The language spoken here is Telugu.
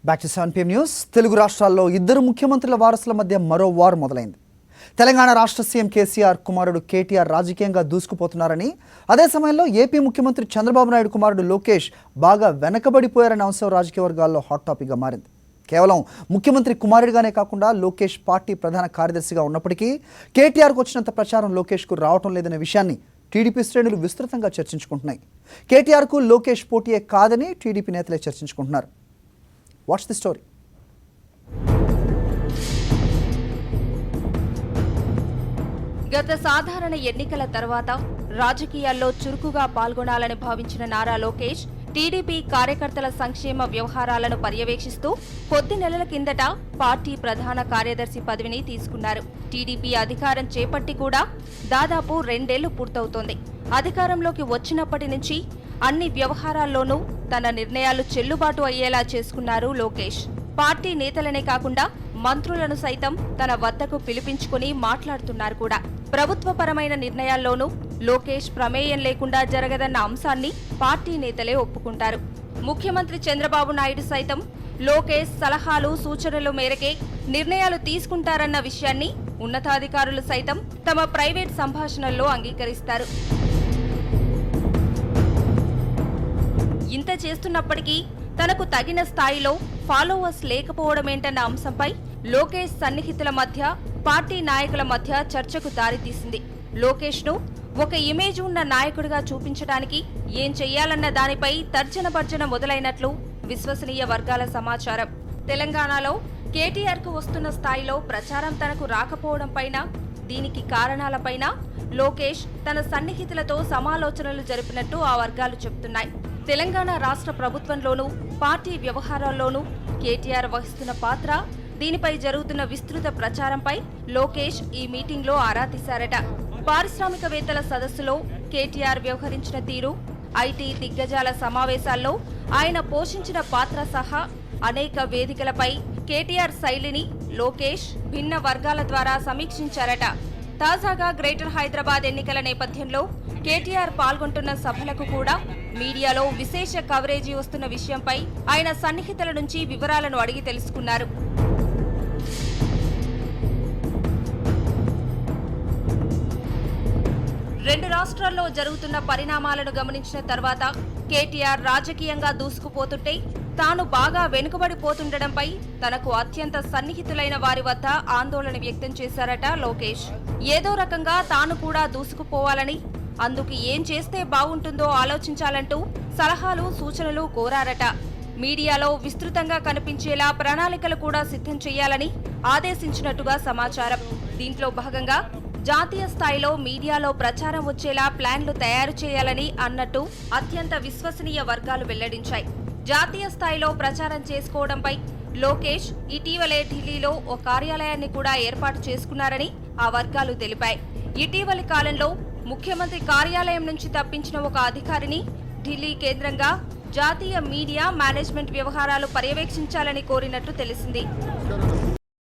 Back to 7 PM news. Telugu రాష్ట్రాల్లో ఇద్దరు ముఖ్యమంత్రుల వారసుల మధ్య మరో వార్ మొదలైంది. తెలంగాణ రాష్ట్ర సీఎం కేసీఆర్ కుమారుడు కేటీఆర్ రాజకీయంగా దూసుకుపోతున్నారని, అదే సమయంలో ఏపీ ముఖ్యమంత్రి చంద్రబాబు నాయుడు కుమారుడు లోకేష్ బాగా వెనకబడిపోయారనే అంశం రాజకీయ వర్గాల్లో హాట్ టాపిక్గా మారింది. కేవలం ముఖ్యమంత్రి కుమారుడిగానే కాకుండా లోకేష్ పార్టీ ప్రధాన కార్యదర్శిగా ఉన్నప్పటికీ కేటీఆర్కు వచ్చినంత ప్రచారం లోకేష్కు రావటం లేదనే విషయాన్ని టీడీపీ శ్రేణులు విస్తృతంగా చర్చించుకుంటున్నాయి. కేటీఆర్కు లోకేష్ పోటీయే కాదని టీడీపీ నేతలే చర్చించుకుంటున్నారు. What's the story? గత సాధారణ ఎన్నికల తర్వాత రాజకీయాల్లో చురుకుగా పాల్గొనాలని భావించిన నారా లోకేష్ టీడీపీ కార్యకర్తల సంక్షేమ వ్యవహారాలను పర్యవేక్షిస్తూ కొద్ది నెలల కిందట పార్టీ ప్రధాన కార్యదర్శి పదవిని తీసుకున్నారు. టీడీపీ అధికారం చేపట్టి కూడా దాదాపు 2 ఏళ్లు పూర్తవుతోంది. అధికారంలోకి వచ్చినప్పటి నుంచి అన్ని వ్యవహారాల్లోనూ తన నిర్ణయాలు చెల్లుబాటు అయ్యేలా చేసుకున్నారు లోకేష్. పార్టీ నేతలనే కాకుండా మంత్రులను సైతం తన వద్దకు పిలిపించుకుని మాట్లాడుతున్నారు కూడా. ప్రభుత్వపరమైన నిర్ణయాల్లోనూ లోకేష్ ప్రమేయం లేకుండా జరగదన్న అంశాన్ని పార్టీ నేతలే ఒప్పుకుంటారు. ముఖ్యమంత్రి చంద్రబాబు నాయుడు సైతం లోకేష్ సలహాలు సూచనల మేరకే నిర్ణయాలు తీసుకుంటారన్న విషయాన్ని ఉన్నతాధికారులు సైతం తమ ప్రైవేట్ సంభాషణల్లో అంగీకరిస్తారు. ఇంత చేస్తున్నప్పటికీ తనకు తగిన స్థాయిలో ఫాలోవర్స్ లేకపోవడమేంటన్న అంశంపై లోకేష్ సన్నిహితుల మధ్య, పార్టీ నాయకుల మధ్య చర్చకు దారితీసింది. లోకేష్ను ఒక ఇమేజ్ ఉన్న నాయకుడిగా చూపించడానికి ఏం చెయ్యాలన్న దానిపై తర్జన మొదలైనట్లు విశ్వసనీయ వర్గాల సమాచారం. తెలంగాణలో కేటీఆర్కు వస్తున్న స్థాయిలో ప్రచారం తనకు రాకపోవడంపైన, దీనికి కారణాలపైన లోకేష్ తన సన్నిహితులతో సమాలోచనలు జరిపినట్టు ఆ వర్గాలు చెబుతున్నాయి. తెలంగాణ రాష్ట్ర ప్రభుత్వంలోనూ పార్టీ వ్యవహారాల్లోనూ కేటీఆర్ వహిస్తున్న పాత్ర, దీనిపై జరుగుతున్న విస్తృత ప్రచారంపై లోకేష్ ఈ మీటింగ్లో ఆరా తీశారట. పారిశ్రామికవేత్తల సదస్సులో కేటీఆర్ వ్యవహరించిన తీరు, ఐటీ దిగ్గజాల సమావేశాల్లో ఆయన పోషించిన పాత్ర సహా అనేక వేదికలపై కేటీఆర్ శైలిని లోకేష్ భిన్న వర్గాల ద్వారా సమీక్షించారట. తాజాగా గ్రేటర్ హైదరాబాద్ ఎన్నికల నేపథ్యంలో కేటీఆర్ పాల్గొంటున్న సభలకు కూడా మీడియాలో విశేష కవరేజీ వస్తున్న విషయంపై ఆయన సన్నిహితుల నుంచి వివరాలను అడిగి తెలుసుకున్నారు. రెండు రాష్ట్రాల్లో జరుగుతున్న పరిణామాలను గమనించిన తర్వాత కేటీఆర్ రాజకీయంగా దూసుకుపోతుంటే తాను బాగా వెనుకబడిపోతుండడంపై తనకు అత్యంత సన్నిహితులైన వారి వద్ద ఆందోళన వ్యక్తం చేశారట లోకేష్. ఏదో రకంగా తాను కూడా దూసుకుపోవాలని, అందుకు ఏం చేస్తే బాగుంటుందో ఆలోచించాలంటూ సలహాలు సూచనలు కోరారట. మీడియాలో విస్తృతంగా కనిపించేలా ప్రణాళికలు కూడా సిద్ధం చేయాలని ఆదేశించినట్టుగా సమాచారం. దీంట్లో భాగంగా జాతీయ స్థాయిలో మీడియాలో ప్రచారం వచ్చేలా ప్లాన్లు తయారు చేయాలని అన్నట్టు అత్యంత విశ్వసనీయ వర్గాలు వెల్లడించాయి. జాతీయ స్థాయిలో ప్రచారం చేసుకోవడంపై లోకేష్ ఇటీవలే ఢిల్లీలో ఓ కార్యాలయాన్ని కూడా ఏర్పాటు చేసుకున్నారని ఆ వర్గాలు తెలిపాయి. ఇటీవలి కాలంలో ముఖ్యమంత్రి కార్యాలయం నుంచి తప్పించిన ఒక అధికారిని ఢిల్లీ కేంద్రంగా జాతీయ మీడియా మేనేజ్మెంట్ వ్యవహారాలు పర్యవేక్షించాలని కోరినట్టు తెలిసింది.